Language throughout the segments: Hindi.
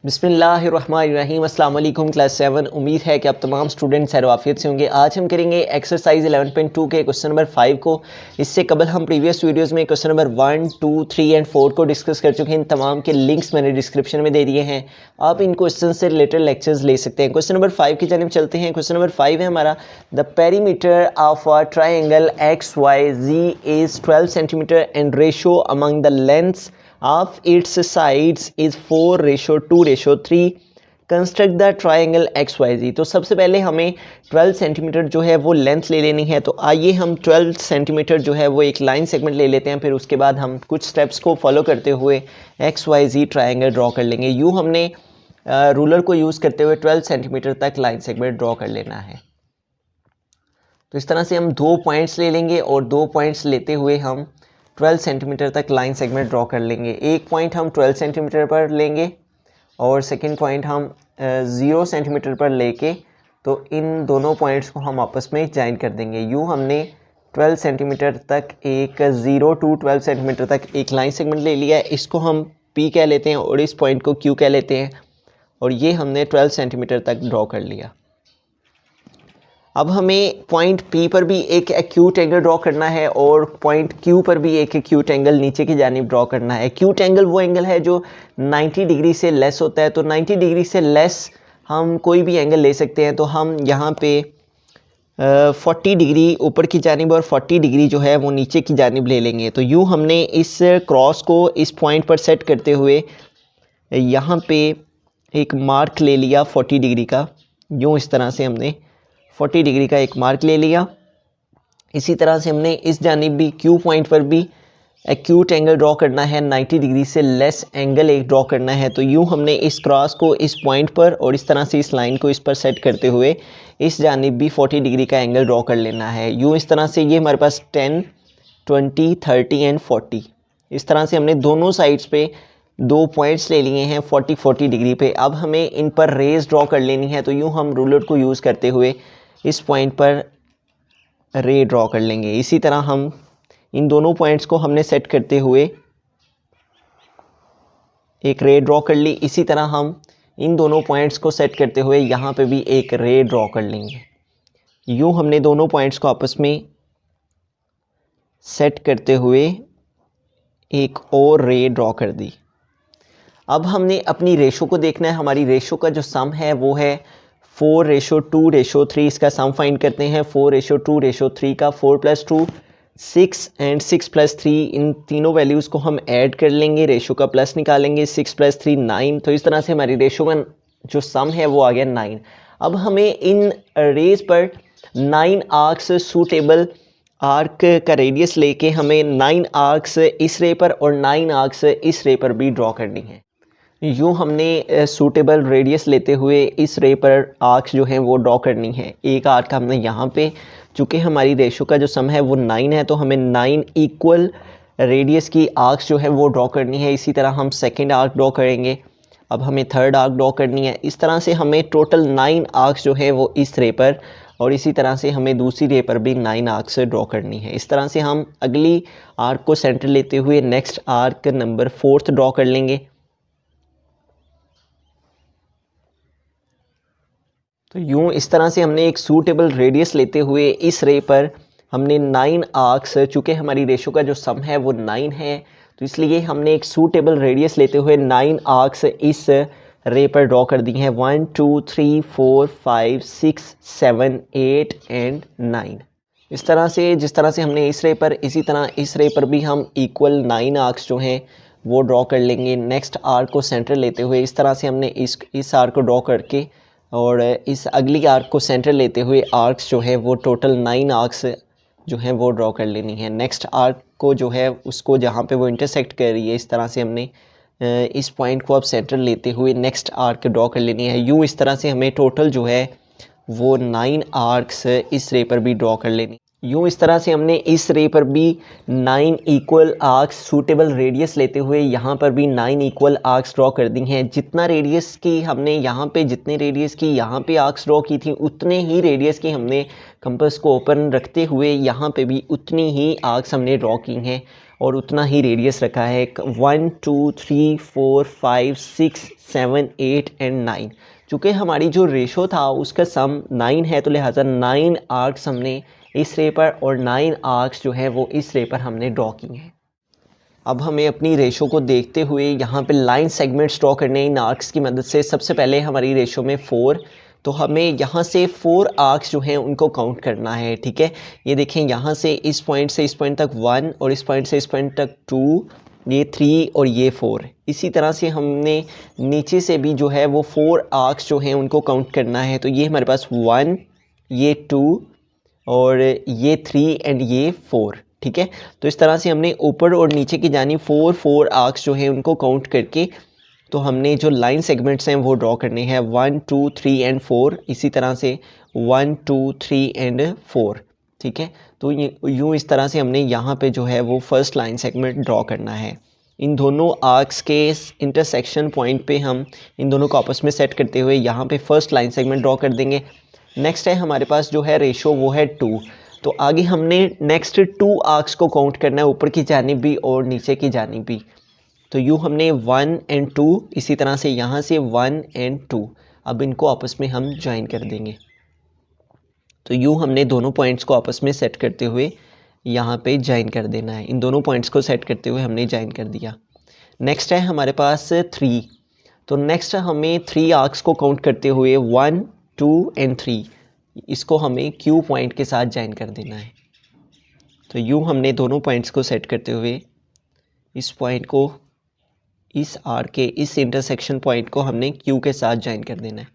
बिस्मिल्लाहिर्रहमानिर्रहीम। अस्सलाम वालेकुम क्लास 7। उम्मीद है कि आप तमाम स्टूडेंट्स खैरियत से होंगे। आज हम करेंगे एक्सरसाइज 11.2 के क्वेश्चन नंबर 5 को। इससे कबल हम प्रीवियस वीडियोस में क्वेश्चन नंबर 1, 2, 3 एंड 4 को डिस्कस कर चुके हैं। इन तमाम के लिंक्स मैंने डिस्क्रिप्शन में दे दिए हैं। आप इन क्वेश्चन से रिलेटेड लेक्चर्स ले सकते हैं। क्वेश्चन नंबर 5 की जानिब चलते हैं। क्वेश्चन नंबर 5 है हमारा, the perimeter of a triangle XYZ is 12 centimetre and ratio among the lengths of its sides is 4:2:3। Construct the triangle XYZ। तो सबसे पहले हमें 12 सेंटीमीटर जो है वो लेंथ ले लेनी है। तो आइए हम 12 सेंटीमीटर जो है वो एक लाइन सेगमेंट ले लेते हैं। फिर उसके बाद हम कुछ स्टेप्स को फॉलो करते हुए XYZ ट्राइंगल ड्रॉ कर लेंगे। यूँ हमने रूलर को यूज़ करते हुए 12 सेंटीमीटर तक लाइन सेगमेंट ड्रॉ कर लेना है। तो इस तरह से हम 2 पॉइंट्स ले लेंगे और 2 पॉइंट्स लेते हुए हम 12 सेंटीमीटर तक लाइन सेगमेंट ड्रॉ कर लेंगे। एक पॉइंट हम 12 सेंटीमीटर पर लेंगे और सेकंड पॉइंट हम 0 सेंटीमीटर पर लेके तो इन दोनों पॉइंट्स को हम आपस में ज्वाइन कर देंगे। यूँ हमने 12 सेंटीमीटर तक एक 0 to 12 सेंटीमीटर तक एक लाइन सेगमेंट ले लिया है। इसको हम P कह लेते हैं और इस पॉइंट को Q कह लेते हैं और ये हमने 12 सेंटीमीटर तक ड्रॉ कर लिया। अब हमें पॉइंट P पर भी एक एक्यूट एंगल ड्रॉ करना है और पॉइंट Q पर भी एक एक्यूट एंगल नीचे की जानिब ड्रॉ करना है। एक्यूट एंगल वो एंगल है जो 90 डिग्री से लेस होता है। तो 90 डिग्री से लेस हम कोई भी एंगल ले सकते हैं। तो हम यहाँ पे 40 डिग्री ऊपर की जानिब और 40 डिग्री जो है वो नीचे की जानिब ले लेंगे। तो यूँ हमने इस क्रॉस को इस पॉइंट पर सेट करते हुए यहाँ पे एक मार्क ले लिया 40 डिग्री का। यूँ इस तरह से हमने 40 डिग्री का एक मार्क ले लिया। इसी तरह से हमने इस जानिब भी Q पॉइंट पर भी एक्यूट एंगल ड्रॉ करना है। 90 डिग्री से लेस एंगल एक ड्रॉ करना है। तो यूँ हमने इस क्रॉस को इस पॉइंट पर और इस तरह से इस लाइन को इस पर सेट करते हुए इस जानिब भी 40 डिग्री का एंगल ड्रॉ कर लेना है। यूँ इस तरह से ये हमारे पास 10, 20, 30 एंड 40 इस तरह से हमने दोनों साइड्स पे 2 पॉइंट्स ले लिए हैं 40 डिग्री पे। अब हमें इन पर रेज ड्रॉ कर लेनी है। तो यूँ हम रूलर को यूज़ करते हुए इस पॉइंट पर रे ड्रॉ कर लेंगे। इसी तरह हम इन दोनों पॉइंट्स को हमने सेट करते हुए एक रे ड्रॉ कर ली। इसी तरह हम इन दोनों पॉइंट्स को सेट करते हुए यहाँ पे भी एक रे ड्रॉ कर लेंगे। यूँ हमने दोनों पॉइंट्स को आपस में सेट करते हुए एक और रे ड्रॉ कर दी। अब हमने अपनी रेशो को देखना है। हमारी रेशो का जो सम है वो है 4:2:3। इसका सम फाइंड करते हैं। 4:2:3 का 4 + 2 6 एंड 6 + 3 इन तीनों वैल्यूज़ को हम ऐड कर लेंगे। रेशो का प्लस निकालेंगे। 6 + 3 9। तो इस तरह से हमारी रेशो का जो सम है वो आ गया 9। अब हमें इन रेज पर 9 आर्क्स सूटेबल आर्क का रेडियस लेके हमें 9 आर्क्स इस रे पर और 9 आर्क्स इस रे पर भी ड्रॉ करनी है। यूँ हमने सूटेबल रेडियस लेते हुए इस रे पर आर्क्स जो हैं वो ड्रॉ करनी है। एक आर्क हमने यहाँ पे, चूँकि हमारी रेशो का जो सम है वो 9 है तो हमें 9 इक्वल रेडियस की आर्क्स जो है वो ड्रॉ करनी है। इसी तरह हम सेकंड आर्क ड्रॉ करेंगे। अब हमें थर्ड आर्क ड्रॉ करनी है। इस तरह से हमें टोटल 9 आर्क्स जो है वो इस रे पर और इसी तरह से हमें दूसरी रे पर भी 9 आर्क्स ड्रॉ करनी है। इस तरह से हम अगली आर्क को सेंटर लेते हुए नेक्स्ट आर्क नंबर 4 ड्रॉ कर लेंगे। तो यूँ इस तरह से हमने एक सूटेबल रेडियस लेते हुए इस रे पर हमने 9 आर्क्स, चूँकि हमारी रेशो का जो सम है वो 9 है तो इसलिए हमने एक सूटेबल रेडियस लेते हुए 9 आर्क्स इस रे पर ड्रॉ कर दी हैं। 1 2 3 4 5 6 7 8 एंड 9। इस तरह से जिस तरह से हमने इस रे पर, इसी तरह इस रे पर भी हम इक्वल 9 आर्क्स जो हैं वो ड्रॉ कर लेंगे। नेक्स्ट आर्क को सेंटर लेते हुए इस तरह से हमने इस आर्क को ड्रॉ करके और इस अगली आर्क को सेंटर लेते हुए आर्क्स जो है वो टोटल 9 आर्क्स जो हैं वो ड्रॉ कर लेनी है। नेक्स्ट आर्क को जो है उसको जहाँ पे वो इंटरसेक्ट कर रही है इस तरह से हमने इस पॉइंट को अब सेंटर लेते हुए नेक्स्ट आर्क ड्रॉ कर लेनी है। यूँ इस तरह से हमें टोटल जो है वो 9 आर्क्स इस रे पर भी ड्रॉ कर लेनी। यूँ इस तरह से हमने इस रे पर भी 9 इक्वल आर्क्स सूटेबल रेडियस लेते हुए यहाँ पर भी 9 इक्वल आर्क्स ड्रॉ कर दी हैं। जितना रेडियस की हमने यहाँ पे, जितने रेडियस की यहाँ पे आर्क्स ड्रॉ की थी उतने ही रेडियस की हमने कंपास को ओपन रखते हुए यहाँ पे भी उतनी ही आर्क्स हमने ड्रॉ की हैं और उतना ही रेडियस रखा है 1 2 3 4 5 6 7 8 एंड 9। चूँकि हमारी जो रेशो था उसका सम 9 है तो लिहाजा 9 आर्क्स हमने इस रे पर और 9 आर्क्स जो है वो इस रे पर हमने ड्रॉ किए हैं। अब हमें अपनी रेशो को देखते हुए यहाँ पे लाइन सेगमेंट्स ड्रॉ करने हैं इन आर्क्स की मदद से। सबसे पहले हमारी रेशो में 4, तो हमें यहाँ से 4 आर्क्स जो हैं उनको काउंट करना है, ठीक है। ये देखें, यहाँ से इस पॉइंट तक 1 और इस पॉइंट से इस पॉइंट तक 2, ये 3 और ये 4। इसी तरह से हमने नीचे से भी जो है वो 4 आर्क्स जो हैं उनको काउंट करना है। तो ये हमारे पास 1, ये 2 और ये 3 एंड ये 4, ठीक है। तो इस तरह से हमने ऊपर और नीचे की जानी 4 आर्क्स जो हैं उनको काउंट करके तो हमने जो लाइन सेगमेंट्स हैं वो ड्रॉ करने हैं 1 2 3 एंड 4। इसी तरह से 1 2 3 एंड 4, ठीक है। तो यूँ इस तरह से हमने यहाँ पे जो है वो फर्स्ट लाइन सेगमेंट ड्रॉ करना है। इन दोनों आर्क्स के इंटरसेक्शन पॉइंट पे हम इन दोनों को आपस में सेट करते हुए यहाँ पे फर्स्ट लाइन सेगमेंट ड्रॉ कर देंगे। नेक्स्ट है हमारे पास जो है रेशो वो है 2। तो आगे हमने नेक्स्ट 2 आर्क्स को काउंट करना है, ऊपर की जानिब भी और नीचे की जानिब भी। तो यूँ हमने 1 एंड 2, इसी तरह से यहाँ से 1 एंड 2, अब इनको आपस में हम ज्वाइन कर देंगे। तो यूँ हमने दोनों पॉइंट्स को आपस में सेट करते हुए यहाँ पे ज्वाइन कर देना है। इन दोनों पॉइंट्स को सेट करते हुए हमने ज्वाइन कर दिया। नेक्स्ट है हमारे पास 3। तो नेक्स्ट हमें 3 आर्क्स को काउंट करते हुए 1 2 एंड 3, इसको हमें क्यू पॉइंट के साथ ज्वाइन कर देना है। तो यूँ हमने दोनों पॉइंट्स को सेट करते हुए इस पॉइंट को इस आर के इस इंटरसेक्शन पॉइंट को हमने क्यू के साथ ज्वाइन कर देना है।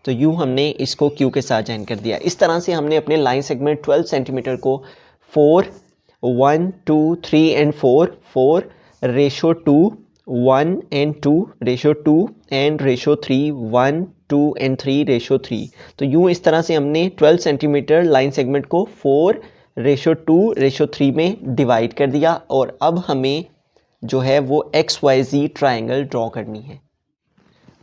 तो यूँ हमने इसको क्यू के साथ ज्वाइन कर दिया। इस तरह से हमने अपने लाइन सेगमेंट 12 सेंटीमीटर को 4 1 2 3 and 4 ratio 2 1 and 2 ratio 2 and ratio 3 1 2 and 3 ratio 3। तो यूँ इस तरह से हमने 12 सेंटीमीटर लाइन सेगमेंट को 4 रेशो 2 रेशो 3 में डिवाइड कर दिया। और अब हमें जो है वो XYZ ट्रायंगल ड्रॉ करनी है।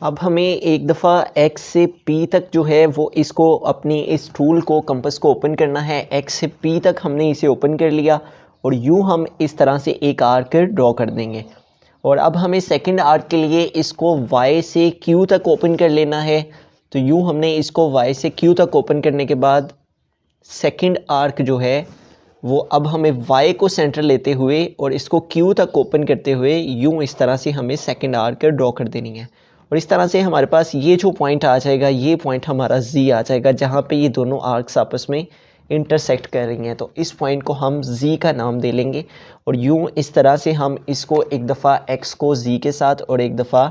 अब हमें एक दफ़ा X से P तक जो है वो इसको अपनी इस टूल को कंपास को ओपन करना है। X से P तक हमने इसे ओपन कर लिया और यूँ हम इस तरह से एक आर्क ड्रॉ कर देंगे। और अब हमें सेकंड आर्क के लिए इसको Y से Q तक ओपन कर लेना है। तो यूँ हमने इसको Y से Q तक ओपन करने के बाद सेकंड आर्क जो है वो अब हमें Y को सेंटर लेते हुए और इसको Q तक ओपन करते हुए यूँ इस तरह से हमें सेकंड आर्क ड्रॉ कर देनी है। और इस तरह से हमारे पास ये जो पॉइंट आ जाएगा, ये पॉइंट हमारा Z आ जाएगा, जहाँ पे ये दोनों आर्क्स आपस में इंटरसेक्ट कर रही हैं। तो इस पॉइंट को हम Z का नाम दे लेंगे। और यूँ इस तरह से हम इसको एक दफ़ा X को Z के साथ और एक दफ़ा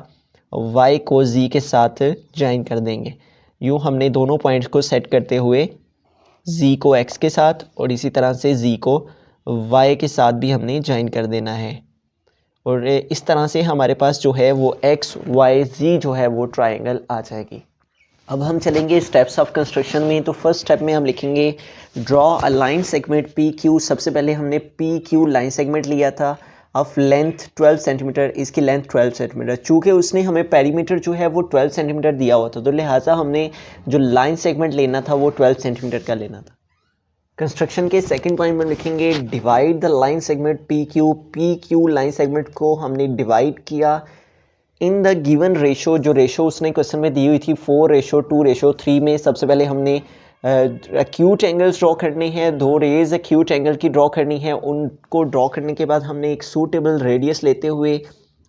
Y को Z के साथ ज्वाइन कर देंगे। यूँ हमने दोनों पॉइंट्स को सेट करते हुए Z को X के साथ और इसी तरह से Z को Y के साथ भी हमने ज्वाइन कर देना है। और इस तरह से हमारे पास जो है वो XYZ जो है वो ट्रायंगल आ जाएगी। अब हम चलेंगे स्टेप्स ऑफ कंस्ट्रक्शन में। तो फर्स्ट स्टेप में हम लिखेंगे draw a line segment PQ। सबसे पहले हमने PQ लाइन सेगमेंट लिया था ऑफ लेंथ 12 सेंटीमीटर, इसकी लेंथ 12 सेंटीमीटर। चूँकि उसने हमें पेरीमीटर जो है वो 12 सेंटीमीटर दिया हुआ था, तो लिहाजा हमने जो लाइन सेगमेंट लेना था वो 12 सेंटीमीटर का लेना था। कंस्ट्रक्शन के सेकंड पॉइंट में लिखेंगे divide the line segment PQ line segment को हमने डिवाइड किया इन द गिवन रेशो। जो रेशो उसने क्वेश्चन में दी हुई थी 4:2:3 में। सबसे पहले हमने एक्यूट एंगल्स ड्रॉ करने हैं, 2 रेज एक्यूट एंगल की ड्रॉ करनी है। उनको ड्रॉ करने के बाद हमने एक सूटेबल रेडियस लेते हुए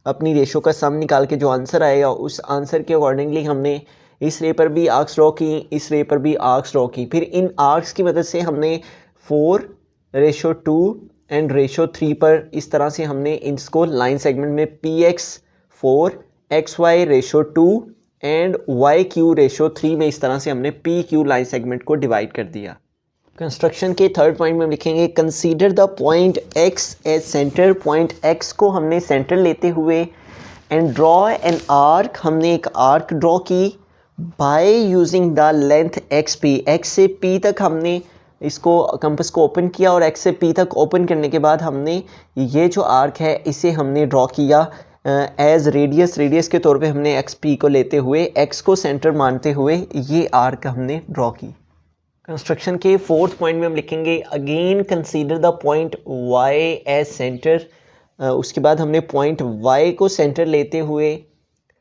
अपनी रेशो का सम निकाल के जो आंसर आएगा उस आंसर के अकॉर्डिंगली हमने इस रे पर भी आर्क्स ड्रॉ की, इस रे पर भी आर्क्स ड्रॉ की। फिर इन आर्क्स की मदद से हमने 4:2 एंड 3 पर इस तरह से हमने इसको लाइन सेगमेंट में PX 4 XY:2 एंड YQ:3 में इस तरह से हमने PQ लाइन सेगमेंट को डिवाइड कर दिया। कंस्ट्रक्शन के थर्ड पॉइंट में लिखेंगे consider the point X as centre. Point X को हमने सेंटर लेते हुए एंड ड्रॉ एन आर्क, हमने एक आर्क ड्रॉ की by using the length XP। X से P तक हमने इसको कंपास को ओपन किया और X से P तक ओपन करने के बाद हमने ये जो आर्क है इसे हमने ड्रॉ किया एज रेडियस के तौर पे हमने XP को लेते हुए X को सेंटर मानते हुए ये आर्क हमने ड्रॉ की। कंस्ट्रक्शन के फोर्थ पॉइंट में हम लिखेंगे again consider the point Y as centre. उसके बाद हमने पॉइंट वाई को सेंटर लेते हुए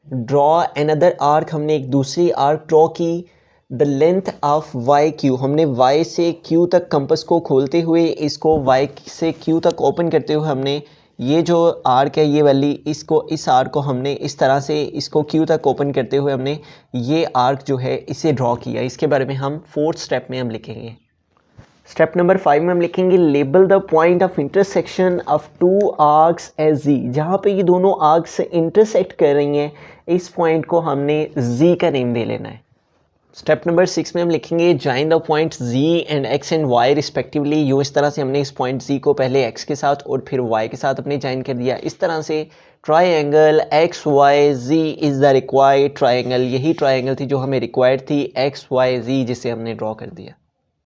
ड्रॉ अनदर आर्क, हमने एक दूसरी आर्क ड्रॉ की। The length of Y Q, हमने वाई से क्यू तक कंपस को खोलते हुए इसको वाई से क्यू तक ओपन करते हुए हमने ये जो आर्क है ये वाली, इसको इस आर्क को हमने इस तरह से इसको क्यू तक ओपन करते हुए हमने ये आर्क जो है इसे ड्रॉ किया। इसके बारे में हम फोर्थ स्टेप में हम लिखेंगे। स्टेप नंबर 5 में हम लिखेंगे label the point of intersection of two arcs as G. जहाँ पे ये दोनों आर्क्स इंटरसेक्ट कर रही हैं इस पॉइंट को हमने जी का नेम दे लेना है। स्टेप नंबर 6 में हम लिखेंगे join the point z and x and y respectively. यूँ इस तरह से हमने इस पॉइंट z को पहले x के साथ और फिर y के साथ अपने ज्वाइन कर दिया। इस तरह से triangle X Y Z is the required triangle, यही ट्राइंगल थी जो हमें रिक्वायर्ड थी, एक्स वाई जी, जिसे हमने ड्रॉ कर दिया।